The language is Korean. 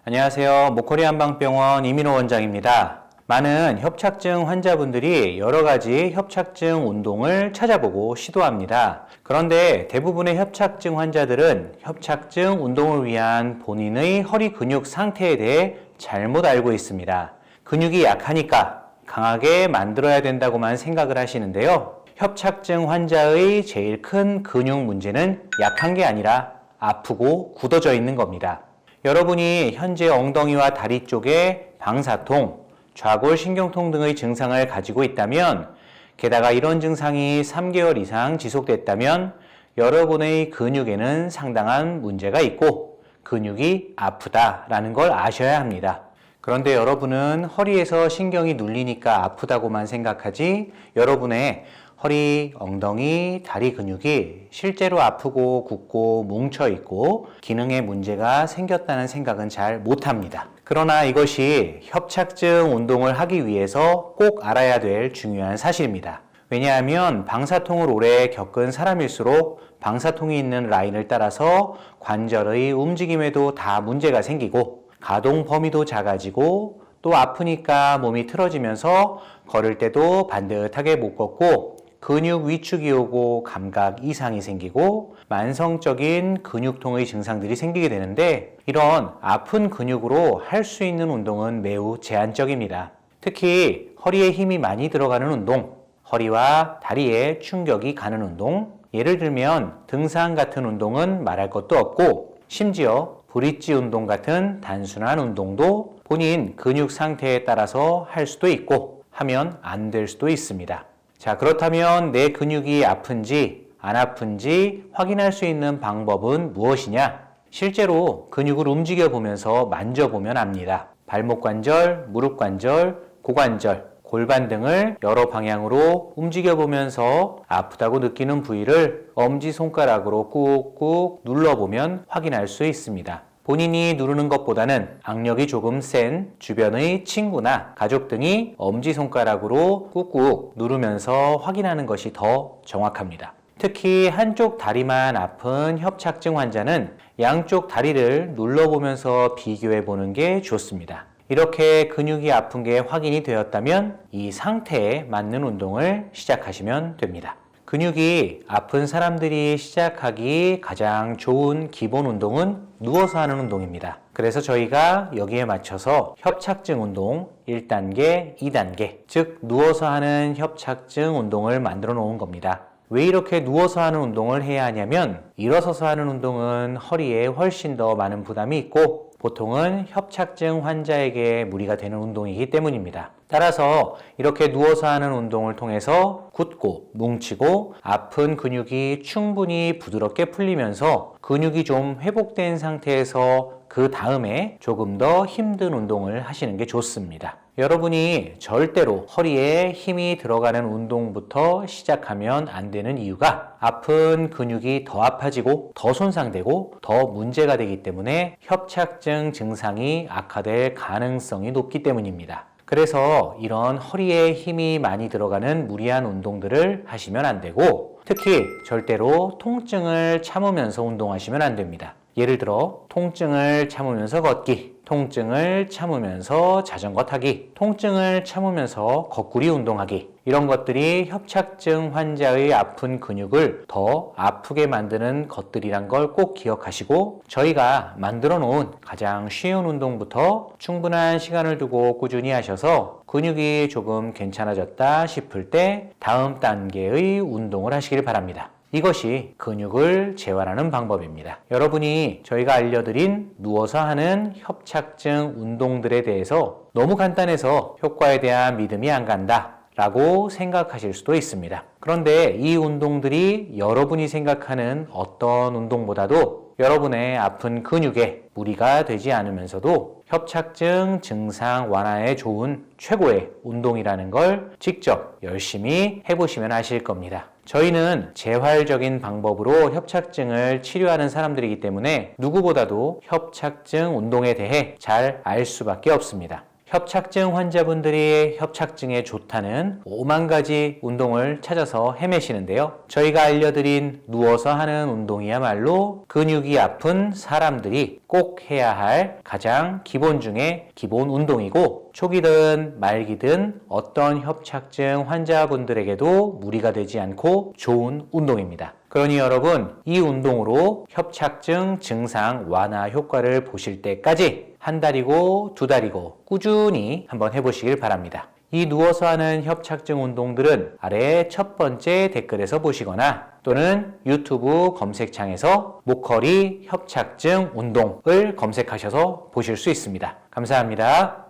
안녕하세요. 목걸이 한방병원 이민호 원장입니다. 많은 협착증 환자분들이 여러 가지 협착증 운동을 찾아보고 시도합니다. 그런데 대부분의 협착증 환자들은 협착증 운동을 위한 본인의 허리 근육 상태에 대해 잘못 알고 있습니다. 근육이 약하니까 강하게 만들어야 된다고만 생각을 하시는데요. 협착증 환자의 제일 큰 근육 문제는 약한 게 아니라 아프고 굳어져 있는 겁니다. 여러분이 현재 엉덩이와 다리 쪽에 방사통, 좌골신경통 등의 증상을 가지고 있다면, 게다가 이런 증상이 3개월 이상 지속됐다면 여러분의 근육에는 상당한 문제가 있고 근육이 아프다라는 걸 아셔야 합니다. 그런데 여러분은 허리에서 신경이 눌리니까 아프다고만 생각하지, 여러분의 허리, 엉덩이, 다리 근육이 실제로 아프고 굳고 뭉쳐있고 기능에 문제가 생겼다는 생각은 잘 못합니다. 그러나 이것이 협착증 운동을 하기 위해서 꼭 알아야 될 중요한 사실입니다. 왜냐하면 방사통을 오래 겪은 사람일수록 방사통이 있는 라인을 따라서 관절의 움직임에도 다 문제가 생기고 가동 범위도 작아지고 또 아프니까 몸이 틀어지면서 걸을 때도 반듯하게 못 걷고 근육 위축이 오고 감각 이상이 생기고 만성적인 근육통의 증상들이 생기게 되는데, 이런 아픈 근육으로 할 수 있는 운동은 매우 제한적입니다. 특히 허리에 힘이 많이 들어가는 운동, 허리와 다리에 충격이 가는 운동, 예를 들면 등산 같은 운동은 말할 것도 없고, 심지어 브릿지 운동 같은 단순한 운동도 본인 근육 상태에 따라서 할 수도 있고 하면 안 될 수도 있습니다. 자, 그렇다면 내 근육이 아픈지 안 아픈지 확인할 수 있는 방법은 무엇이냐? 실제로 근육을 움직여 보면서 만져보면 압니다. 발목 관절, 무릎 관절, 고관절, 골반 등을 여러 방향으로 움직여 보면서 아프다고 느끼는 부위를 엄지손가락으로 꾹꾹 눌러보면 확인할 수 있습니다. 본인이 누르는 것보다는 악력이 조금 센 주변의 친구나 가족 등이 엄지손가락으로 꾹꾹 누르면서 확인하는 것이 더 정확합니다. 특히 한쪽 다리만 아픈 협착증 환자는 양쪽 다리를 눌러보면서 비교해 보는 게 좋습니다. 이렇게 근육이 아픈 게 확인이 되었다면 이 상태에 맞는 운동을 시작하시면 됩니다. 근육이 아픈 사람들이 시작하기 가장 좋은 기본 운동은 누워서 하는 운동입니다. 그래서 저희가 여기에 맞춰서 협착증 운동 1단계, 2단계, 즉 누워서 하는 협착증 운동을 만들어 놓은 겁니다. 왜 이렇게 누워서 하는 운동을 해야 하냐면, 일어서서 하는 운동은 허리에 훨씬 더 많은 부담이 있고 보통은 협착증 환자에게 무리가 되는 운동이기 때문입니다. 따라서 이렇게 누워서 하는 운동을 통해서 굳고 뭉치고 아픈 근육이 충분히 부드럽게 풀리면서 근육이 좀 회복된 상태에서 그 다음에 조금 더 힘든 운동을 하시는 게 좋습니다. 여러분이 절대로 허리에 힘이 들어가는 운동부터 시작하면 안 되는 이유가 아픈 근육이 더 아파지고 더 손상되고 더 문제가 되기 때문에 협착증 증상이 악화될 가능성이 높기 때문입니다. 그래서 이런 허리에 힘이 많이 들어가는 무리한 운동들을 하시면 안 되고, 특히 절대로 통증을 참으면서 운동하시면 안 됩니다. 예를 들어 통증을 참으면서 걷기, 통증을 참으면서 자전거 타기, 통증을 참으면서 거꾸리 운동하기, 이런 것들이 협착증 환자의 아픈 근육을 더 아프게 만드는 것들이란 걸 꼭 기억하시고, 저희가 만들어 놓은 가장 쉬운 운동부터 충분한 시간을 두고 꾸준히 하셔서 근육이 조금 괜찮아졌다 싶을 때 다음 단계의 운동을 하시길 바랍니다. 이것이 근육을 재활하는 방법입니다. 여러분이 저희가 알려드린 누워서 하는 협착증 운동들에 대해서 너무 간단해서 효과에 대한 믿음이 안 간다 라고 생각하실 수도 있습니다. 그런데 이 운동들이 여러분이 생각하는 어떤 운동보다도 여러분의 아픈 근육에 무리가 되지 않으면서도 협착증 증상 완화에 좋은 최고의 운동이라는 걸 직접 열심히 해보시면 아실 겁니다. 저희는 재활적인 방법으로 협착증을 치료하는 사람들이기 때문에 누구보다도 협착증 운동에 대해 잘 알 수밖에 없습니다. 협착증 환자분들이 협착증에 좋다는 5만 가지 운동을 찾아서 헤매시는데요. 저희가 알려드린 누워서 하는 운동이야말로 근육이 아픈 사람들이 꼭 해야 할 가장 기본 중에 기본 운동이고, 초기든 말기든 어떤 협착증 환자분들에게도 무리가 되지 않고 좋은 운동입니다. 그러니 여러분, 이 운동으로 협착증 증상 완화 효과를 보실 때까지 한 달이고 두 달이고 꾸준히 한번 해보시길 바랍니다. 이 누워서 하는 협착증 운동들은 아래 첫 번째 댓글에서 보시거나 또는 유튜브 검색창에서 목허리 협착증 운동을 검색하셔서 보실 수 있습니다. 감사합니다.